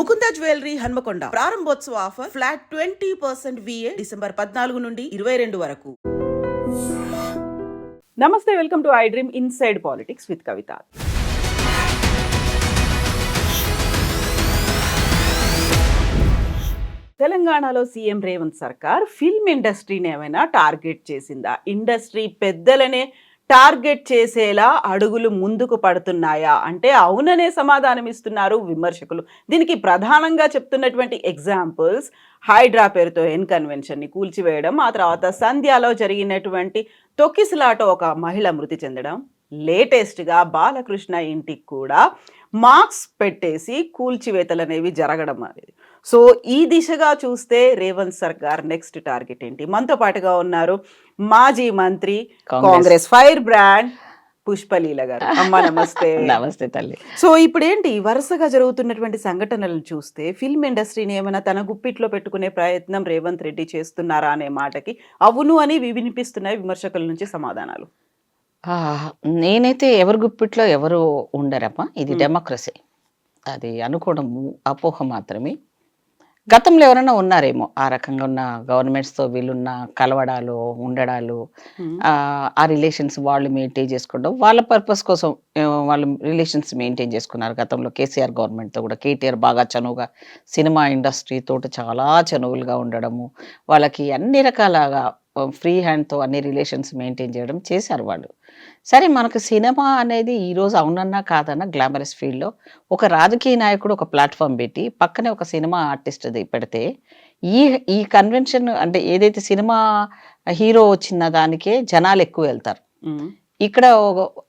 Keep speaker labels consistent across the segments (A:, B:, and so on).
A: Mukunda jewellery Hanamkonda ప్రారంభోత్సవ offer flat 20% VA December 14 నుండి 22 వరకు.
B: నమస్తే, welcome to I dream inside politics with Kavitha. తెలంగాణలో సీఎం రేవంత్ సర్కార్ ఫిల్మ్ ఇండస్ట్రీని ఏమైనా టార్గెట్ చేసిందా? ఇండస్ట్రీ పెద్దలనే టార్గెట్ చేసేలా అడుగులు ముందుకు పడుతున్నాయా అంటే అవుననే సమాధానం ఇస్తున్నారు విమర్శకులు. దీనికి ప్రధానంగా చెప్తున్నటువంటి ఎగ్జాంపుల్స్ హైడ్రా పేరుతో కన్వెన్షన్ని కూల్చివేయడం, ఆ తర్వాత సంధ్యాలో జరిగినటువంటి తొక్కిసలాట ఒక మహిళ మృతి చెందడం, లేటెస్ట్గా బాలకృష్ణ ఇంటికి కూడా మార్క్స్ పెట్టేసి కూల్చివేతలు అనేవి జరగడం అనేది. సో ఈ దిశగా చూస్తే రేవంత్ సర్కార్ నెక్స్ట్ టార్గెట్ ఏంటి? మనతో పాటుగా ఉన్నారు మాజీ మంత్రి, కాంగ్రెస్ ఫైర్ బ్రాండ్ పుష్పలీల గారు. అమ్మ నమస్తే.
C: నమస్తే తల్లి.
B: సో ఇప్పుడు ఏంటి వరుసగా జరుగుతున్నటువంటి సంఘటనలను చూస్తే ఫిల్మ్ ఇండస్ట్రీని ఏమైనా తన గుప్పిట్లో పెట్టుకునే ప్రయత్నం రేవంత్ రెడ్డి చేస్తున్నారా అనే మాటకి అవును అని వినిపిస్తున్నాయి విమర్శకుల నుంచి సమాధానాలు.
C: నేనైతే ఎవరి గుప్పిట్లో ఎవరు ఉండరమ్మా, ఇది డెమోక్రసీ. అది అనుకోవడం అపోహ మాత్రమే. గతంలో ఎవరైనా ఉన్నారేమో ఆ రకంగా ఉన్న గవర్నమెంట్స్తో వీళ్ళున్న కలవడాలు, ఉండడాలు, ఆ రిలేషన్స్ వాళ్ళు మెయింటైన్ చేసుకోవడం, వాళ్ళ పర్పస్ కోసం వాళ్ళు రిలేషన్స్ మెయింటైన్ చేసుకున్నారు. గతంలో కేసీఆర్ గవర్నమెంట్తో కూడా కేటీఆర్ బాగా చనువుగా సినిమా ఇండస్ట్రీ తోటి చాలా చనువులుగా ఉండడము, వాళ్ళకి అన్ని రకాలుగా ఫ్రీ హ్యాండ్తో అన్ని రిలేషన్స్ మెయింటైన్ చేయడం చేశారు వాళ్ళు. సరే, మనకు సినిమా అనేది ఈరోజు అవునన్నా కాదన్నా గ్లామరస్ ఫీల్డ్లో ఒక రాజకీయ నాయకుడు ఒక ప్లాట్ఫామ్ పెట్టి పక్కనే ఒక సినిమా ఆర్టిస్ట్ది పెడితే ఈ ఈ కన్వెన్షన్ అంటే ఏదైతే సినిమా హీరో వచ్చిన దానికే జనాలు ఎక్కువ వెళ్తారు.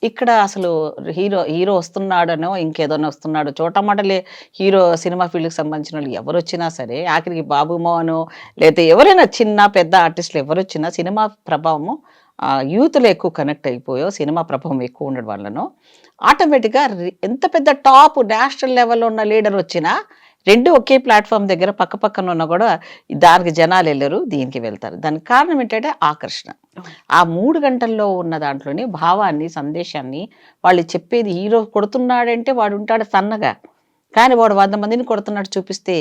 C: ఇక్కడ అసలు హీరో వస్తున్నాడనో ఇంకేదైనా వస్తున్నాడో చోటమాటలే హీరో సినిమా ఫీల్డ్కి సంబంధించిన వాళ్ళు ఎవరు వచ్చినా సరే, ఆఖరికి బాబు మోహనో లేకపోతే ఎవరైనా చిన్న పెద్ద ఆర్టిస్టులు ఎవరు వచ్చినా సినిమా ప్రభావము యూత్లో ఎక్కువ కనెక్ట్ అయిపోయో సినిమా ప్రభావం ఎక్కువ ఉండడం వల్లనో ఆటోమేటిక్గా ఎంత పెద్ద టాప్ నేషనల్ లెవెల్లో ఉన్న లీడర్ వచ్చినా రెండు ఒకే ప్లాట్ఫామ్ దగ్గర పక్క పక్కన ఉన్నా కూడా దానికి జనాలు వెళ్ళరు, దీనికి వెళ్తారు. దానికి కారణం ఏంటంటే ఆకర్షణ. ఆ 3 గంటల్లో ఉన్న దాంట్లోనే భావాన్ని, సందేశాన్ని వాళ్ళు చెప్పేది. హీరో కొడుతున్నాడంటే వాడు ఉంటాడు సన్నగా, కానీ వాడు 100 మందిని కొడుతున్నట్టు చూపిస్తే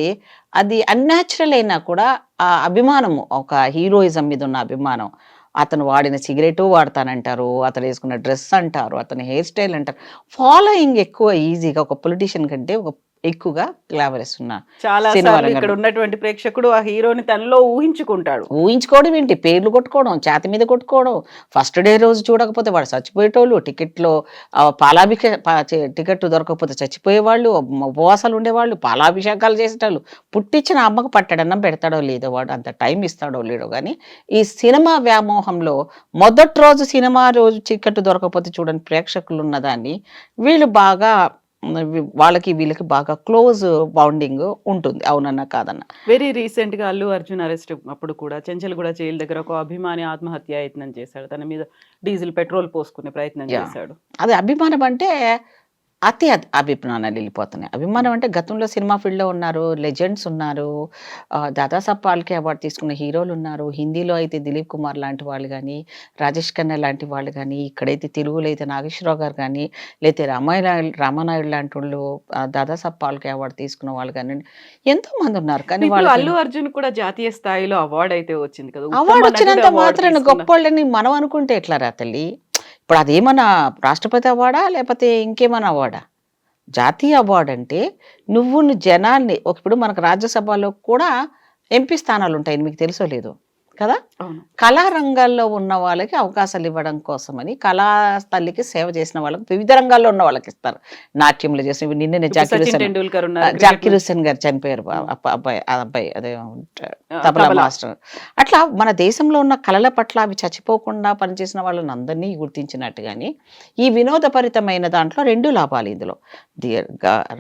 C: అది అన్యాచురల్ అయినా కూడా ఆ అభిమానము, ఒక హీరోయిజం మీద ఉన్న అభిమానం, అతను వాడిన సిగరెటు వాడతానంటారు, అతను వేసుకున్న డ్రెస్ అంటారు, అతని హెయిర్ స్టైల్ అంటారు, ఫాలోయింగ్ ఎక్కువ ఈజీగా ఒక పొలిటీషియన్ కంటే ఒక ఎక్కువగా గ్లామరస్ ఉన్న
B: చాలా ఇక్కడ ఉన్నటువంటి ప్రేక్షకుడు ఆ హీరోని తనలో ఊహించుకోవడం
C: ఏంటి, పేర్లు కొట్టుకోవడం, ఛాతి మీద కొట్టుకోవడం, ఫస్ట్ డే రోజు చూడకపోతే వాడు చచ్చిపోయేటోళ్ళు, టికెట్లో టికెట్ దొరకకపోతే చచ్చిపోయేవాళ్ళు, ఉపవాసాలు ఉండేవాళ్ళు, పాలాభిషేకాలు చేసేటోళ్ళు, పుట్టించిన అమ్మకు పట్టడన్నం పెడతాడో లేదో, వాడు అంత టైం ఇస్తాడో లేడో. కానీ ఈ సినిమా వ్యామోహంలో మొదటి రోజు సినిమా రోజు టికెట్ దొరకకపోతే చూడండి ప్రేక్షకులు ఉన్నదాన్ని వీళ్ళు బాగా వాళ్ళకి వీళ్ళకి బాగా క్లోజ్ బాండింగ్ ఉంటుంది, అవునన్నా కాదన్నా.
B: వెరీ రీసెంట్ గా అల్లు అర్జున్ అరెస్ట్ అప్పుడు కూడా చెంచల్గూడ జైలు దగ్గర ఒక అభిమాని ఆత్మహత్య యత్నం చేశాడు, తన మీద డీజిల్ పెట్రోల్ పోసుకునే ప్రయత్నం చేశాడు.
C: అది అభిమానం అంటే అతి అభిమానాలు వెళ్ళిపోతున్నాయి. అభిమానం అంటే గతంలో సినిమా ఫీల్డ్లో ఉన్నారు, లెజెండ్స్ ఉన్నారు, దాదాసాహెబ్ ఫాల్కే అవార్డు తీసుకున్న హీరోలు ఉన్నారు. హిందీలో అయితే దిలీప్ కుమార్ లాంటి వాళ్ళు కానీ, రాజేష్ ఖన్నా లాంటి వాళ్ళు కానీ, ఇక్కడైతే తెలుగులో అయితే నాగేశ్వరరావు గారు కానీ, లేకపోతే రామానాయుడు లాంటి వాళ్ళు దాదాసాహెబ్ ఫాల్కే అవార్డు తీసుకున్న వాళ్ళు కానీ ఎంతో మంది ఉన్నారు. కానీ వాళ్ళు
B: అల్లు అర్జున్ కూడా జాతీయ స్థాయిలో అవార్డు అయితే వచ్చింది కదా.
C: అవార్డు వచ్చినంత మాత్రాన గొప్ప వాళ్ళని మనం అనుకుంటే ఎట్లా రా తల్లి? ఇప్పుడు అదేమన్నా రాష్ట్రపతి అవార్డా లేకపోతే ఇంకేమన్నా అవార్డా? జాతీయ అవార్డు అంటే నువ్వు జనాన్ని, ఇప్పుడు మనకు రాజ్యసభలో కూడా ఎంపీ స్థానాలు ఉంటాయి, మీకు తెలుసో లేదు కదా. కళారంగాల్లో ఉన్న వాళ్ళకి అవకాశాలు ఇవ్వడం కోసమని, కళా తల్లికి సేవ చేసిన వాళ్ళకి వివిధ రంగాల్లో ఉన్న వాళ్ళకి ఇస్తారు. నాట్యంలో చేసిన నిన్ననే జాకిర్ హుస్సేన్ గారు చనిపోయారు, అబ్బాయి అదే తబలా మాస్టర్. అట్లా మన దేశంలో ఉన్న కళల పట్ల అవి చచ్చిపోకుండా పనిచేసిన వాళ్ళని అందరినీ గుర్తించినట్టుగాని ఈ వినోదభరితమైన దాంట్లో 2 లాభాలు. ఇందులో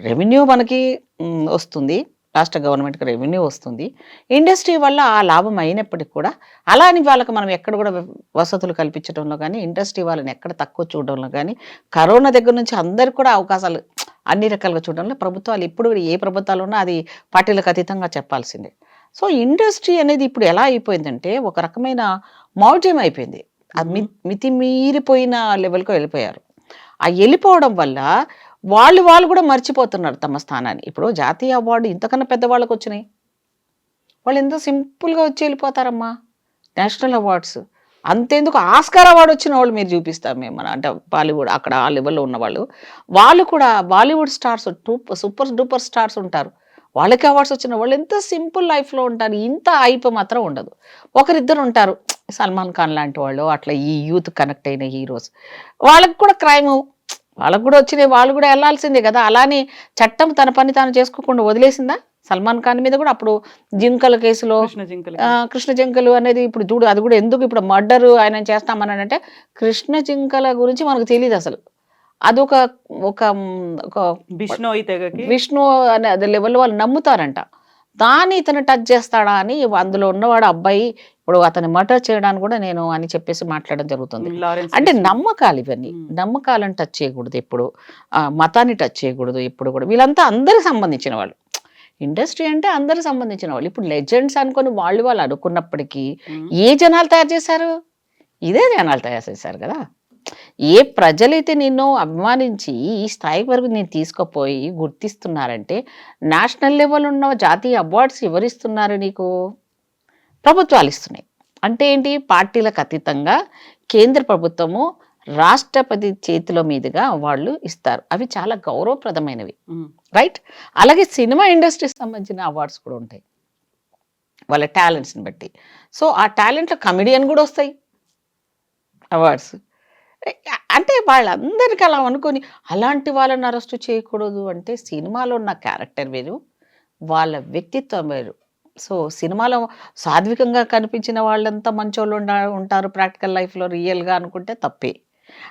C: రెవెన్యూ మనకి వస్తుంది, రాష్ట్ర గవర్నమెంట్కి రెవెన్యూ వస్తుంది, ఇండస్ట్రీ వల్ల ఆ లాభం అయినప్పటికీ కూడా అలాని వాళ్ళకి మనం ఎక్కడ కూడా వసతులు కల్పించడంలో కానీ, ఇండస్ట్రీ వాళ్ళని ఎక్కడ తక్కువ చూడడంలో కానీ, కరోనా దగ్గర నుంచి అందరికి కూడా అవకాశాలు అన్ని రకాలుగా చూడడంలో ప్రభుత్వాలు ఇప్పుడు ఏ ప్రభుత్వాలు ఉన్నా అది పార్టీలకు అతీతంగా చెప్పాల్సిందే. సో ఇండస్ట్రీ అనేది ఇప్పుడు ఎలా అయిపోయిందంటే ఒక రకమైన మౌఢ్యం అయిపోయింది, అది మితిమీరిపోయిన లెవెల్కి వెళ్ళిపోయారు. ఆ వెళ్ళిపోవడం వల్ల వాళ్ళు కూడా మర్చిపోతున్నారు తమ స్థానాన్ని. ఇప్పుడు జాతీయ అవార్డు ఇంతకన్నా పెద్దవాళ్ళకి వచ్చినాయి, వాళ్ళు ఎంత సింపుల్గా వచ్చి వెళ్ళిపోతారమ్మా. నేషనల్ అవార్డ్స్ అంతేందుకు, ఆస్కార్ అవార్డు వచ్చిన వాళ్ళు మీరు చూపిస్తాం మేము, అంటే బాలీవుడ్ అక్కడ ఆ లెవెల్లో ఉన్నవాళ్ళు, వాళ్ళు కూడా Bollywood stars, super duper stars ఉంటారు, వాళ్ళకి అవార్డ్స్ వచ్చిన వాళ్ళు ఎంత సింపుల్ లైఫ్లో ఉంటారు. ఇంత హైప్ మాత్రం ఉండదు. ఒకరిద్దరు ఉంటారు, సల్మాన్ ఖాన్ లాంటి వాళ్ళు, అట్లా ఈ యూత్ కనెక్ట్ అయిన హీరోస్, వాళ్ళకి కూడా క్రైమ్, వాళ్ళకు కూడా వచ్చినాయి, వాళ్ళు కూడా వెళ్ళాల్సిందే కదా. అలానే చట్టం తన పని తాను చేసుకోకుండా వదిలేసిందా? సల్మాన్ ఖాన్ మీద కూడా అప్పుడు జింకల కేసులో, కృష్ణ జింకలు అనేది ఇప్పుడు చూడు, అది కూడా ఎందుకు ఇప్పుడు మర్డర్ ఆయన చేస్తామన్నాడంటే కృష్ణ జింకల గురించి మనకు తెలియదు అసలు. అదొక ఒక ఒక విష్ణు అనే అదే లెవెల్లో వాళ్ళు నమ్ముతారంట. దాన్ని ఇతను టచ్ చేస్తాడా అని అందులో ఉన్నవాడు అబ్బాయి ఇప్పుడు అతని మర్డర్ చేయడానికి కూడా నేను అని చెప్పేసి మాట్లాడడం జరుగుతుంది. అంటే నమ్మకాలు ఇవన్నీ, నమ్మకాలను టచ్ చేయకూడదు ఎప్పుడు, మతాన్ని టచ్ చేయకూడదు ఎప్పుడు కూడా. వీళ్ళంతా అందరికి సంబంధించిన వాళ్ళు, ఇండస్ట్రీ అంటే అందరికి సంబంధించిన వాళ్ళు. ఇప్పుడు లెజెండ్స్ అనుకుని వాళ్ళు అనుకున్నప్పటికీ ఏ జనాలు తయారు చేశారు? ఇదే జనాలు తయారు చేశారు కదా. ఏ ప్రజలైతే నిన్ను అభిమానించి ఈ స్థాయి వరకు నేను తీసుకుపోయి గుర్తిస్తున్నారంటే, నేషనల్ లెవెల్ ఉన్న జాతీయ అవార్డ్స్ ఎవరిస్తున్నారు నీకు? ప్రభుత్వాలు ఇస్తున్నాయి. అంటే ఏంటి? పార్టీలకు అతీతంగా కేంద్ర ప్రభుత్వము రాష్ట్రపతి చేతిలో మీదుగా వాళ్ళు ఇస్తారు. అవి చాలా గౌరవప్రదమైనవి, రైట్? అలాగే సినిమా ఇండస్ట్రీకి సంబంధించిన అవార్డ్స్ కూడా ఉంటాయి వాళ్ళ టాలెంట్స్ని బట్టి. సో ఆ టాలెంట్లో కమెడియన్ కూడా వస్తాయి అవార్డ్స్. అంటే వాళ్ళందరికీ అలా అనుకొని అలాంటి వాళ్ళని అరెస్ట్ చేయకూడదు అంటే, సినిమాలో ఉన్న క్యారెక్టర్ వేరు, వాళ్ళ వ్యక్తిత్వం వేరు. సో సినిమాలో సాత్వికంగా కనిపించిన వాళ్ళంతా మంచోళ్ళు ఉంటారు ప్రాక్టికల్ లైఫ్లో రియల్గా అనుకుంటే తప్పే.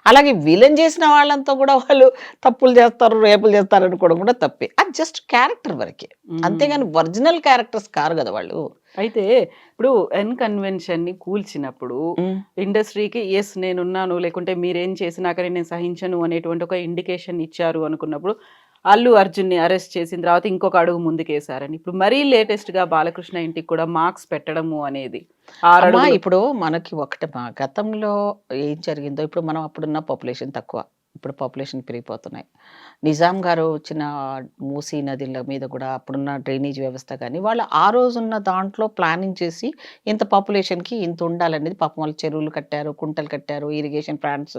C: అలాగే విలన్ చేసిన వాళ్ళంతా కూడా వాళ్ళు తప్పులు చేస్తారు, రేపులు చేస్తారు అనుకోవడం కూడా తప్పే. అది జస్ట్ క్యారెక్టర్ వరకే, అంతేగాని ఒరిజినల్ క్యారెక్టర్స్ కారు కదా వాళ్ళు.
B: అయితే ఇప్పుడు ఎన్ కన్వెన్షన్ ని కూల్చినప్పుడు ఇండస్ట్రీకి ఎస్ నేనున్నాను, లేకుంటే మీరేం చేసినా కానీ నేను సహించను అనేటువంటి ఒక ఇండికేషన్ ఇచ్చారు అనుకున్నప్పుడు అల్లు అర్జున్ని అరెస్ట్ చేసిన తర్వాత ఇంకొక అడుగు ముందుకేసారని, ఇప్పుడు మరీ లేటెస్ట్ గా బాలకృష్ణ ఇంటికి కూడా మార్క్స్ పెట్టడము అనేది
C: ఇప్పుడు మనకి ఒకటి గతంలో ఏం జరిగిందో, ఇప్పుడు మనం అప్పుడున్న పాపులేషన్ తక్కువ, ఇప్పుడు పాపులేషన్ పెరిగిపోతున్నాయి. నిజాం గారు వచ్చిన మూసీ నదిల మీద కూడా అప్పుడున్న డ్రైనేజ్ వ్యవస్థ కానీ వాళ్ళు ఆ రోజున్న దాంట్లో ప్లానింగ్ చేసి ఇంత పాపులేషన్కి ఇంత ఉండాలనేది, పాపం వాళ్ళు చెరువులు కట్టారు, కుంటలు కట్టారు, ఇరిగేషన్ ప్లాంట్స్,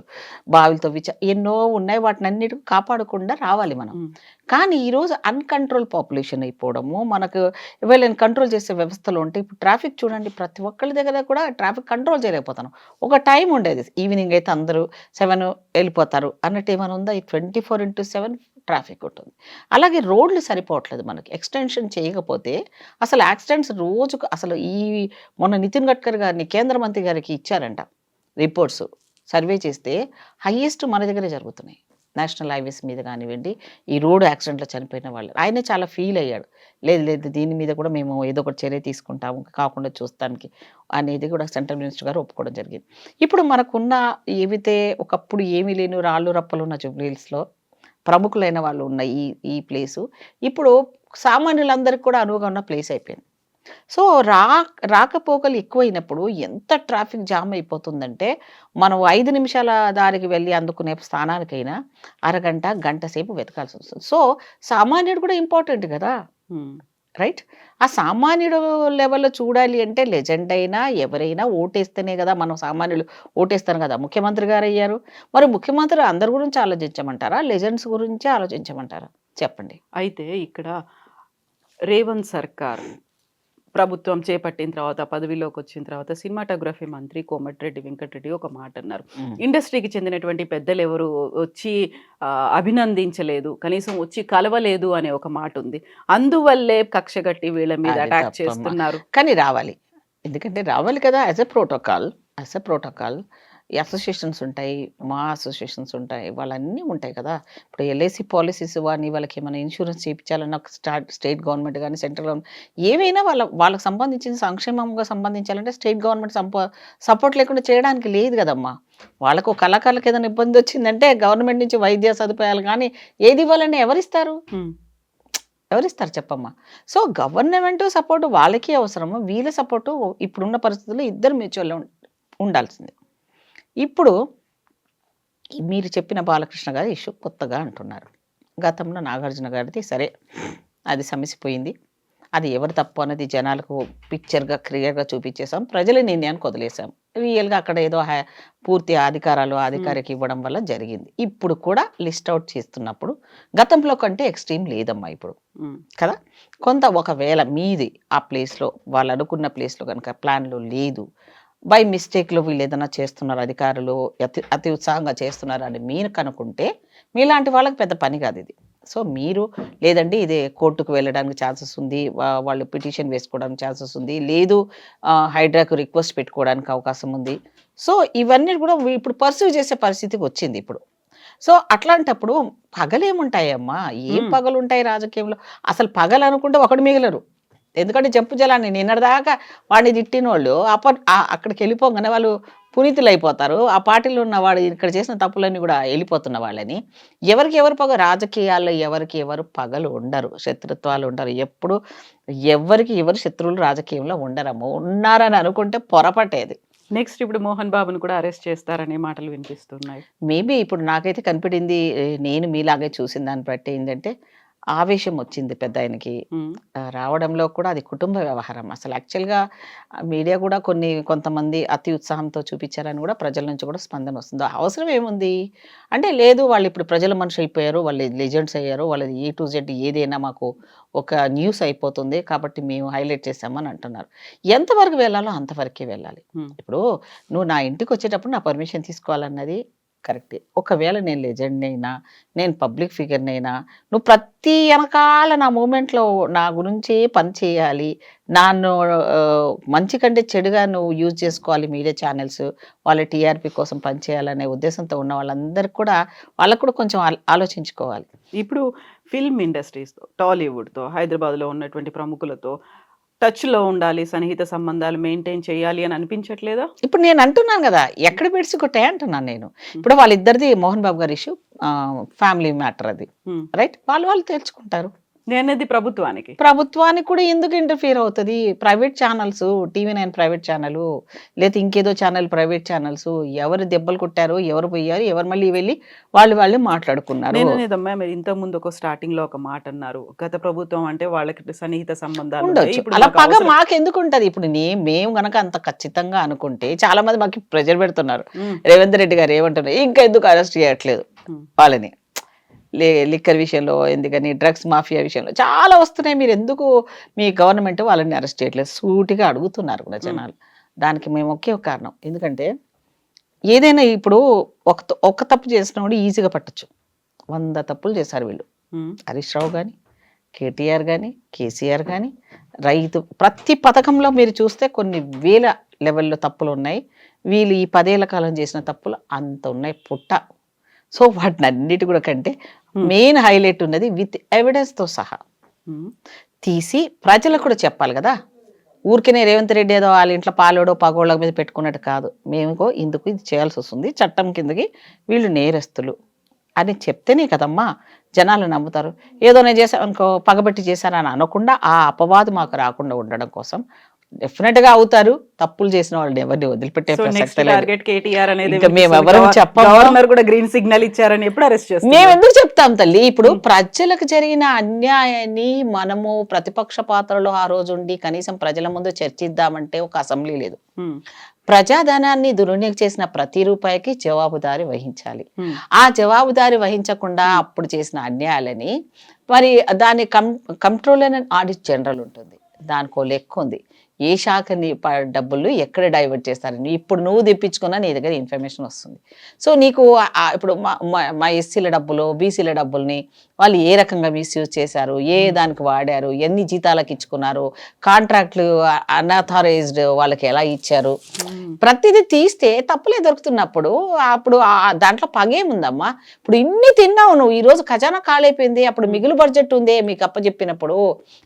C: బావిలతో ఎన్నో ఉన్నాయి, వాటిని అన్నిటికీ కాపాడకుండా రావాలి మనం. కానీ ఈరోజు అన్కంట్రోల్ పాపులేషన్ అయిపోవడము, మనకు వీళ్ళని కంట్రోల్ చేసే వ్యవస్థలు ఉంటే, ఇప్పుడు ట్రాఫిక్ చూడండి, ప్రతి ఒక్కరి దగ్గర కూడా ట్రాఫిక్ కంట్రోల్ చేయలేకపోతాను. ఒక టైం ఉండేది, ఈవినింగ్ అయితే అందరూ 7 వెళ్ళిపోతారు అన్నట్టు ఏమైనా ఉందా? 24/7 ట్రాఫిక్ ఉంటుంది. అలాగే రోడ్లు సరిపోవట్లేదు మనకి, ఎక్స్టెన్షన్ చేయకపోతే అసలు యాక్సిడెంట్స్ రోజుకు అసలు మొన్న నితిన్ గడ్కరీ గారిని కేంద్ర మంత్రి గారికి ఇచ్చారంట రిపోర్ట్స్, సర్వే చేస్తే హైయెస్ట్ మన దగ్గరే జరుగుతున్నాయి. నేషనల్ హైవేస్ మీద కానివ్వండి, ఈ రోడ్ యాక్సిడెంట్లో చనిపోయిన వాళ్ళు, ఆయనే చాలా ఫీల్ అయ్యాడు. లేదు దీని మీద కూడా మేము ఏదో ఒకటి చర్య తీసుకుంటాము కాకుండా చూస్తానికి అనేది కూడా సెంట్రల్ మినిస్టర్ గారు ఒప్పుకోవడం జరిగింది. ఇప్పుడు మనకున్న ఏవైతే ఒకప్పుడు ఏమీ లేని రాళ్ళు రప్పలు ఉన్న జూబ్లీహిల్స్లో ప్రముఖులైన వాళ్ళు ఉన్న ఈ ప్లేసు ఇప్పుడు సామాన్యులందరికీ కూడా అనువుగా ఉన్న ప్లేస్ అయిపోయింది. సో రాకపోకలు ఎక్కువైనప్పుడు ఎంత ట్రాఫిక్ జామ్ అయిపోతుందంటే, మనం 5 నిమిషాల దారికి వెళ్ళి అందుకునే స్థానానికైనా అరగంట, గంట సేపు వెతకాల్సి వస్తుంది. సో సామాన్యుడు కూడా ఇంపార్టెంట్ కదా, రైట్? ఆ సామాన్యుడు లెవెల్లో చూడాలి అంటే లెజెండ్ అయినా ఎవరైనా ఓటేస్తేనే కదా, మనం సామాన్యులు ఓటేస్తాం కదా. ముఖ్యమంత్రి గారు అయ్యారు, మరి ముఖ్యమంత్రి అందరి గురించి ఆలోచించమంటారా, లెజెండ్స్ గురించి ఆలోచించమంటారా? చెప్పండి.
B: అయితే ఇక్కడ రేవంత్ సర్కార్ ప్రభుత్వం చేపట్టిన తర్వాత, పదవిలోకి వచ్చిన తర్వాత సినిమాటోగ్రఫీ మంత్రి కోమటిరెడ్డి వెంకటరెడ్డి ఒక మాట అన్నారు, ఇండస్ట్రీకి చెందినటువంటి పెద్దలు ఎవరు వచ్చి అభినందించలేదు, కనీసం వచ్చి కలవలేదు అనే ఒక మాట ఉంది. అందువల్లే కక్షగట్టి వీళ్ళ మీద అటాక్ చేస్తున్నారు.
C: కానీ రావాలి, ఎందుకంటే రావాలి కదా, యాజ్ ఎ ప్రోటోకాల్ ఈ అసోసియేషన్స్ ఉంటాయి, మా అసోసియేషన్స్ ఉంటాయి, వాళ్ళన్నీ ఉంటాయి కదా. ఇప్పుడు ఎల్ఐసి పాలసీస్ కానీ వాళ్ళకి ఏమైనా ఇన్సూరెన్స్ చేయించాలన్నా స్టేట్ గవర్నమెంట్ కానీ సెంట్రల్ గవర్నమెంట్ ఏవైనా వాళ్ళకి సంబంధించిన సంక్షేమంగా సంబంధించాలంటే స్టేట్ గవర్నమెంట్ సపోర్ట్ లేకుండా చేయడానికి లేదు కదమ్మా. వాళ్ళకు కళాకారులకు ఏదైనా ఇబ్బంది వచ్చిందంటే గవర్నమెంట్ నుంచి వైద్య సదుపాయాలు కానీ ఏది ఇవ్వాలని ఎవరిస్తారు చెప్పమ్మా. సో గవర్నమెంట్ సపోర్టు వాళ్ళకి అవసరము, వీళ్ళ సపోర్టు ఇప్పుడున్న పరిస్థితుల్లో ఇద్దరు మ్యూచువల్ ఉండాల్సింది. ఇప్పుడు మీరు చెప్పిన బాలకృష్ణ గారి ఇష్యూ కొత్తగా అంటున్నారు, గతంలో నాగార్జున గారిది సరే అది సమసిపోయింది. అది ఎవరు తప్పు అన్నది జనాలకు పిక్చర్‌గా, క్లియర్‌గా చూపించేసాం. ప్రజల నిర్ణయానికి వదిలేసాం. రియల్‌గా అక్కడ ఏదో పూర్తి అధికారాలు అధికారికి ఇవ్వడం వల్ల జరిగింది. ఇప్పుడు కూడా లిస్ట్ ఔట్ చేస్తున్నప్పుడు గతంలో కంటే ఎక్స్‌ట్రీమ్ లేదమ్మా ఇప్పుడు.
B: హ్మ్.
C: కదా! కొంత ఒకవేళ మీది ఆ ప్లేస్‌లో వాళ్ళు అనుకున్న ప్లేస్‌లో గనుక ప్లాన్‌లో లేదు. బై మిస్టేక్‌లో వీళ్ళేదైనా చేస్తున్నారు అధికారులు అతి ఉత్సాహంగా చేస్తున్నారని మీరు కనుక్కుంటే మీలాంటి వాళ్ళకి పెద్ద పని కాదిది. సో, మీరు లేదండి ఇది కోర్టుకు వెళ్ళడానికి ఛాన్సెస్ ఉంది. వాళ్ళు పిటిషన్ వేసుకోవడానికి ఛాన్సెస్ ఉంది. లేదు హైడ్రాకు రిక్వెస్ట్ పెట్టుకోవడానికి అవకాశం ఉంది. సో, ఇవన్నీ కూడా ఇప్పుడు పర్సీవ్ చేసే పరిస్థితికి వచ్చింది ఇప్పుడు. సో, అట్లాంటప్పుడు పగలేముంటాయమ్మా? ఏం
B: హ్మ్.
C: పగలుంటాయి రాజకీయంలో? అసలు పగలనుకుంటే ఒకడు మిగలరు. ఎందుకంటే జంపు జలాన్ని నిన్నటిదాకా వాడిని తిట్టినోళ్ళు అక్కడికెళ్ళిపోగానే వాళ్ళు పునీతులైపోతారు. ఆ పార్టీలో ఉన్నవాడు ఇక్కడ చేసిన తప్పులన్నీ గూడా ఎళ్ళిపోతున్న వాళ్ళని. ఎవరికి ఎవరు పగ రాజకీయాల్లో ఎవరికి ఎవరు పగలు ఉండరు. శత్రుత్వాలు ఉండరు. ఎప్పుడు ఎవ్వరికి ఎవరు శత్రువులు రాజకీయంలో ఉండరమ్మ. ఉన్నారని అనుకుంటే పొరపాటేది.
B: నెక్స్ట్ ఇప్పుడు మోహన్ బాబుని కూడా అరెస్ట్ చేస్తారనే మాటలు వినిపిస్తున్నాయి.
C: మేబీ ఇప్పుడు నాకైతే కనిపడింది నేను మీలాగే చూసిన దాన్ని బట్టి ఏంటంటే, ఆవేశం వచ్చింది పెద్దాయనకి.
B: హ్మ్.
C: రావడంలో కూడా అది కుటుంబ వ్యవహారం. అసలు యాక్చువల్‌గా మీడియా కూడా కొంతమంది అతి ఉత్సాహంతో చూపిచ్చారని కూడా ప్రజల నుంచి కూడా స్పందన వస్తుంది. అవసరం ఏముంది? అంటే లేదు వాళ్ళిప్పుడు ప్రజల మనిషయిపోయారు. వాళ్ళు లెజెండ్స్ అయ్యారు. వాళ్ళది ఏ టు జెడ్ ఏదైనా మాకు ఒక న్యూస్ అయిపోతుంది. కాబట్టి మేము హైలైట్ చేసామని అంటున్నారు. ఎంతవరకు వెళ్ళాలో అంతవరకే వెళ్ళాలి.
B: హ్మ్.
C: ఇప్పుడు నువ్వు నా ఇంటికొచ్చేటప్పుడు నా పర్మిషన్ తీసుకోవాలన్నది కరెక్టే. ఒకవేళ నేను లెజెండ్‌నైనా, నేను పబ్లిక్ ఫిగర్‌నైనా, నువ్వు ప్రతి ఎనకాల నా మూవ్‌మెంట్‌లో నా గురించే పని చేయాలి. నన్ను మంచి కంటే చెడుగా నువ్వు యూజ్ చేసుకోవాలి మీడియా ఛానెల్స్. వాళ్ళ టీఆర్‌పీ కోసం పనిచేయాలనే ఉద్దేశంతో ఉన్న వాళ్ళందరికి కూడా వాళ్ళకి కూడా కొంచెం ఆలోచించుకోవాలి.
B: ఇప్పుడు ఫిల్మ్ ఇండస్ట్రీస్‌తో, టాలీవుడ్‌తో, హైదరాబాద్‌లో ఉన్నటువంటి ప్రముఖులతో టచ్‌లో ఉండాలి, సన్నిహిత సంబంధాలు మెయింటైన్ చేయాలి అని అనిపించట్లేదా?
C: ఇప్పుడు నేను అంటున్నాను గదా! ఎక్కడ బెడిసి కొట్టాయి అంటున్నాను నేను. ఇప్పుడు వాళ్ళిద్దరిది మోహన్ బాబు గారి ఇష్యూ ఫ్యామిలీ మ్యాటర్ అది.
B: హ్మ్.
C: రైట్? వాళ్ళు తేల్చుకుంటారు.
B: నేనది ప్రభుత్వానికి.
C: ప్రభుత్వానికి కూడా ఎందుకు ఇంటర్ఫియర్ అవుతది? Private channels, TV9 private channel, లేతే ఇంకేదో ఛానల్ ప్రైవేట్ ఛానల్స్ ఎవరు దెబ్బలు కొట్టారో, ఎవరు పోయారు, ఎవరు మళ్ళీ వెళ్లి వాళ్ళు మాట్లాడుకున్నారు.
B: నేననేదమ్మా మీరు ఇంతకుముందు స్టార్టింగ్‌లో ఒక మాట అన్నారు. గత ప్రభుత్వం అంటే వాళ్ళకి సన్నిహిత సంబంధాలు ఉన్నాయి.
C: ఉండొచ్చు.
B: ఇప్పుడు
C: అలా
B: మాకు
C: పగ
B: అవసరం.
C: మాకెందుకుంటది? ఇప్పుడు మేము గనక అంత ఖచ్చితంగా అనుకుంటే చాలా మంది మాకు ప్రెషర్ పెడుతున్నారు.
B: హ్మ్.
C: రేవంత్ రెడ్డి గారు ఏమంటున్నారు? ఇంకా ఎందుకు అరెస్ట్ చేయట్లేదు
B: హ్మ్.
C: వాళ్ళని? లిక్కర్ విషయంలో ఎందుకని, డ్రగ్స్ మాఫియా విషయంలో చాలా వస్తున్నాయి. మీరెందుకు మీ గవర్నమెంట్ వాళ్ళని అరెస్ట్ చేయట్లేదు? సూటిగా అడుగుతున్నారు కూడా
B: హ్మ్.
C: జనాలు. దానికి మేము ఒకే ఒక కారణం. ఎందుకంటే ఏదైనా ఇప్పుడు ఒక తప్పు చేసినోడు ఈజీగా పట్టొచ్చు. 100 తప్పులు చేశారు వీళ్ళు.
B: హ్మ్.
C: హరీష్ రావు గాని, కేటీఆర్ గాని, కేసీఆర్ గాని, రైతు ప్రతి పథకంలో మీరు చూస్తే కొన్ని వేల లెవెల్‌లో తప్పులున్నాయి. వీళ్ళు ఈ 10 ఏళ్ల కాలం చేసిన తప్పులు అంత ఉన్నాయి పుట్ట. సో, వాటినన్నిటి కూడా కంటే
B: హ్మ్.
C: మెయిన్ హైలైట్ ఉన్నది విత్ ఎవిడెన్స్‌తో సహా
B: హ్మ్.
C: తీసి ప్రజలకు కూడా చెప్పాలి గదా! ఊరికనే రేవంత్ రెడ్డి ఏదో వాళ్ళ ఇంట్లో పాలోడో, పగోళ్ళ మీద పెట్టుకున్నట్టు కాదు. మేమిగో ఇందుకు ఇది చేయాల్సొస్తుంది. చట్టం కిందకి వీళ్ళు నేరస్తులు అని చెప్తేనే కదమ్మా జనాలు నమ్ముతారు. ఏదో నేను చేశాననుకో పగబట్టి చేశానని అనకుండా ఆ అపవాదు మాకు రాకుండా ఉండడం కోసం డెఫినెట్‌గా అవుతారు. తప్పులు చేసిన వాళ్ళని ఎవరిని వదిలిపెట్టే
B: సో నెక్స్ట్
C: ప్రసక్తే లేదు.
B: టార్గెట్ కేటీఆర్ అనేది
C: ఇంకా మేమెవరం చెప్పము.
B: గవర్నర్ కూడా గ్రీన్ సిగ్నల్ ఇచ్చారని ఎప్పుడు అరెస్ట్ చేస్తారు?
C: మేమెందుకు చెప్తాం తల్లి? ఇప్పుడు ప్రజలకు జరిగిన అన్యాయాన్ని మనము ప్రతిపక్ష పాత్రలో ఆ రోజుండి కనీసం ప్రజల ముందు చర్చిద్దామంటే ఒక అసెంబ్లీ లేదు. ప్రజాధనాన్ని దుర్వినియోగం చేసిన ప్రతి రూపాయికి జవాబుదారీ వహించాలి. ఆ జవాబుదారీ వహించకుండా అప్పుడు చేసిన అన్యాయాలని మరి దాని కంట్రోలర్ అండ్ ఆడిట్ జనరల్ ఉంటుంది. దానికో లెక్క ఉంది. ఏ శాఖని డబ్బులు ఎక్కడ డైవర్ట్ చేస్తారని ఇప్పుడు నువ్వు తెప్పించుకున్నా నీ దగ్గర ఇన్ఫర్మేషన్ వస్తుంది. సో నీకు ఇప్పుడు మా ఎస్సీల డబ్బులు, బీసీల డబ్బుల్ని వాళ్ళు ఏ రకంగా మిస్యూజ్ చేశారు, ఏ దానికి వాడారు, ఎన్ని జీతాలకు ఇచ్చుకున్నారు, కాంట్రాక్ట్లు అన్ఆథరైజ్డ్ వాళ్ళకి ఎలా ఇచ్చారు, ప్రతిదీ తీస్తే తప్పులే దొరుకుతున్నప్పుడు అప్పుడు దాంట్లో పగేముందమ్మా? ఇప్పుడు ఇన్ని తిన్నావు నువ్వు, ఈరోజు ఖజానా ఖాళైపోయింది, అప్పుడు మిగులు బడ్జెట్ ఉందే మీకు అప్పచెప్పినప్పుడు,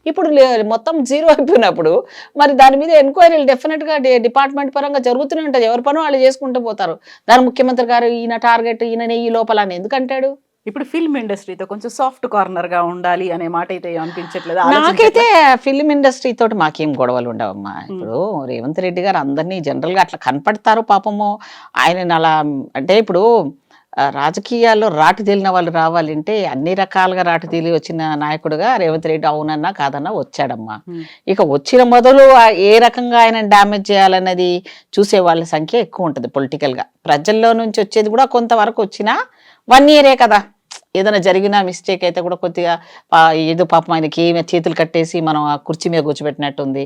C: ఇప్పుడు మొత్తం జీరో అయిపోయినప్పుడు మరి దాని మీద ఎంక్వైరీలు డెఫినెట్‌గా డిపార్ట్మెంట్ పరంగా జరుగుతూనే ఉంటాయి. ఎవరి పనో వాళ్ళు చేసుకుంటూ పోతారు. దాని ముఖ్యమంత్రి గారు ఈయన టార్గెట్ ఈయన ఈ లోపల అని ఎందుకంటాడు?
B: ఇప్పుడు ఫిల్మ్ ఇండస్ట్రీతో కొంచెం సాఫ్ట్ కార్నర్ గా ఉండాలి అనే మాట అయితే అనిపించట్లేదు.
C: నాకైతే ఫిల్మ్ ఇండస్ట్రీ తోటి మాకేం గొడవలు ఉండవమ్మా. ఇప్పుడు రేవంత్ రెడ్డి గారు అందరినీ జనరల్ గా అట్లా కనపడతారు పాపము. ఆయన అలా అంటే ఇప్పుడు రాజకీయాల్లో రాటు తేలిన వాళ్ళు రావాలంటే అన్ని రకాలుగా రాటు తేలి వచ్చిన నాయకుడుగా రేవంత్ రెడ్డి అవునన్నా కాదన్నా వచ్చాడమ్మా. ఇక వచ్చిన మొదలు ఏ రకంగా ఆయన డ్యామేజ్ చేయాలన్నది చూసే వాళ్ళ సంఖ్య ఎక్కువ ఉంటుంది పొలిటికల్గా. ప్రజల్లో నుంచి వచ్చేది కూడా కొంతవరకు వచ్చినా 1 year కదా, ఏదైనా జరిగిన మిస్టేక్ అయితే కూడా కొద్దిగా ఏదో పాపం ఆయనకి ఏమి చేతులు కట్టేసి మనం ఆ కుర్చీ మీద కూర్చోబెట్టినట్టుంది,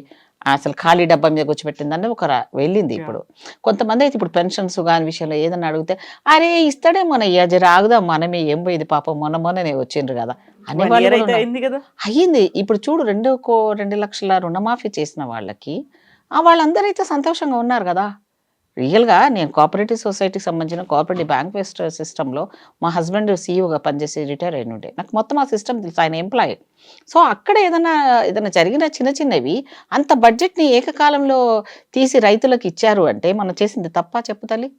C: అసలు ఖాళీ డబ్బా మీద కూర్చోబెట్టిందని వెళ్ళింది. ఇప్పుడు కొంతమంది అయితే ఇప్పుడు పెన్షన్స్ కాని విషయంలో ఏదైనా అడిగితే అరే ఇస్తాడే మన జర ఆగుదాం, మనమే ఏం పోయింది పాపం మొన్ననే వచ్చిండ్రు కదా అనేవాళ్ళు అయ్యింది. ఇప్పుడు చూడు 2 లక్షల రుణమాఫీ చేసిన వాళ్ళకి వాళ్ళందరైతే సంతోషంగా ఉన్నారు కదా. రియల్గా నేను కోఆపరేటివ్ సొసైటీకి సంబంధించిన కోఆపరేటివ్ బ్యాంక్ వేస్ట్ సిస్టంలో మా హస్బెండ్ సీఈఓగా పనిచేసి రిటైర్ అయిన ఉండే, నాకు మొత్తం ఆ సిస్టమ్ తెలుసు, ఆయన ఎంప్లాయీ. సో అక్కడ ఏదైనా జరిగిన చిన్నవి అంత బడ్జెట్ని ఏకకాలంలో తీసి రైతులకు ఇచ్చారు అంటే మనం చేసింది తప్ప చెప్పు తల్లి.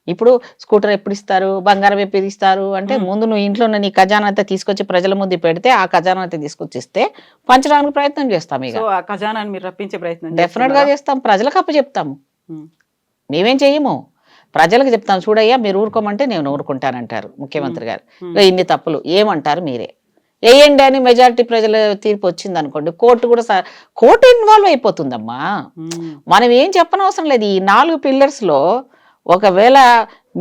C: ఇప్పుడు స్కూటర్ ఎప్పుడు ఇస్తారు, బంగారం ఎప్పుడు ఇస్తారు అంటే ముందు నువ్వు ఇంట్లో నీ ఖజానా అంతా తీసుకొచ్చి ప్రజల ముందు పెడితే ఆ ఖజానా అంతా తీసుకొచ్చి ఇస్తే పంచడానికి ప్రయత్నం చేస్తాం. ఇక
B: ఖజానాన్ని మీరు రప్పించే ప్రయత్నం
C: డెఫినెట్గా చేస్తాం, ప్రజలకు అప్పు చెప్తాము, మేమేం చెయ్యము, ప్రజలకు చెప్తాను. చూడయ్యా మీరు ఊరుకోమంటే నేను ఊరుకుంటానంటారు ముఖ్యమంత్రి గారు. ఇన్ని తప్పులు ఏమంటారు మీరే వేయండి అని మెజారిటీ ప్రజల తీర్పు వచ్చింది అనుకోండి, కోర్టు ఇన్వాల్వ్ అయిపోతుందమ్మా. మనం ఏం చెప్పనవసరం లేదు. ఈ 4 పిల్లర్స్లో ఒకవేళ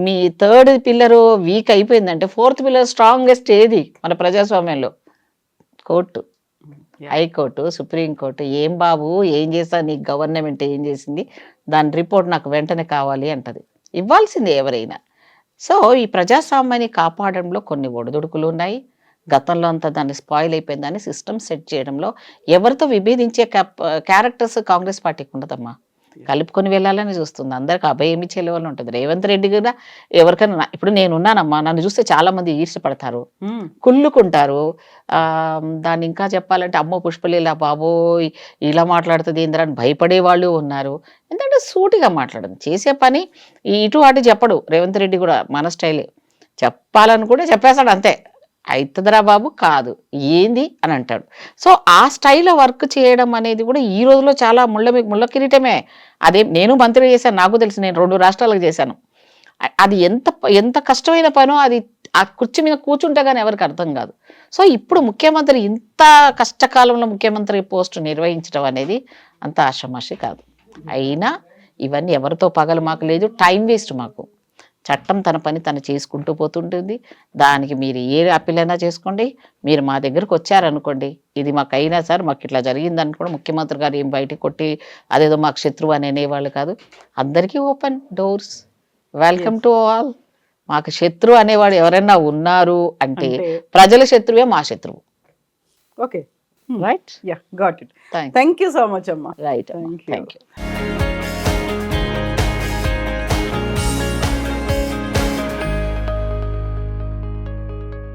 C: మీ 3rd పిల్లరు వీక్ అయిపోయిందంటే 4th పిల్లర్ స్ట్రాంగెస్ట్ ఏది మన ప్రజాస్వామ్యంలో? Court, high court, supreme court. ఏం బాబు ఏం చేస్తా, నీ గవర్నమెంట్ ఏం చేసింది, దాని రిపోర్ట్ నాకు వెంటనే కావాలి అంటది, ఇవ్వాల్సిందే ఎవరైనా. సో ఈ ప్రజాస్వామ్యాన్ని కాపాడడంలో కొన్ని ఒడిదుడుకులు ఉన్నాయి. గతంలో అంతా దాన్ని స్పాయిల్ అయిపోయిందని సిస్టమ్ సెట్ చేయడంలో ఎవరితో విభేదించే క్యారెక్టర్స్ కాంగ్రెస్ పార్టీకి ఉండదమ్మా. కలుపుకొని వెళ్ళాలని చూస్తుంది, అందరికి అభయం ఇచ్చే లెవెల్ ఉంటుంది. రేవంత్ రెడ్డి కూడా ఎవరికైనా ఇప్పుడు నేనున్నానమ్మా, నన్ను చూస్తే చాలా మంది ఈర్ష్యపడతారు, కుళ్ళుకుంటారు. దాన్ని ఇంకా చెప్పాలంటే అమ్మో పుష్పలీల బాబోయ్ ఇలా మాట్లాడుతుంది ఏంద్రా అని భయపడే వాళ్ళు ఉన్నారు. ఎందుకంటే సూటిగా మాట్లాడదు, చేసే పని ఇటు అటు చెప్పడు. రేవంత్ రెడ్డి కూడా మన స్టైలే, చెప్పాలని కూడా చెప్పేస్తాడు అంతే, అవుతుందిరా బాబు కాదు ఏంది అని అంటాడు. సో ఆ స్టైల్లో వర్క్ చేయడం అనేది కూడా ఈ రోజులో చాలా ముళ్ళ కిరీటమే. అదే నేను మంత్రి చేశాను, నాకు తెలుసు, నేను 2 రాష్ట్రాలకు చేశాను. అది ఎంత కష్టమైన పనో అది ఆ కుర్చీ మీద కూర్చుంటే కానీ ఎవరికి అర్థం కాదు. సో ఇప్పుడు ముఖ్యమంత్రి ఇంత కష్టకాలంలో ముఖ్యమంత్రి పోస్టు నిర్వహించడం అనేది అంత ఆషామాషి కాదు. అయినా ఇవన్నీ ఎవరితో పగలు మాకు లేదు, టైం వేస్ట్ మాకు. చట్టం తన పని తను చేసుకుంటూ పోతుంటుంది. దానికి మీరు ఏ అప్పీలైనా చేసుకోండి. మీరు మా దగ్గరకు వచ్చారనుకోండి, ఇది మాకు అయినా సార్ మాకు ఇట్లా జరిగిందని కూడా ముఖ్యమంత్రి గారు ఏం బయటకు కొట్టి అదేదో మాకు శత్రువు అని అనేవాళ్ళు కాదు. అందరికీ open doors, welcome to all. మాకు శత్రువు అనేవాడు ఎవరైనా ఉన్నారు అంటే ప్రజల శత్రువే మా శత్రువు.
B: Okay,
C: right,
B: yeah, got it. Thank you so much అమ్మా.
C: Right, thank you.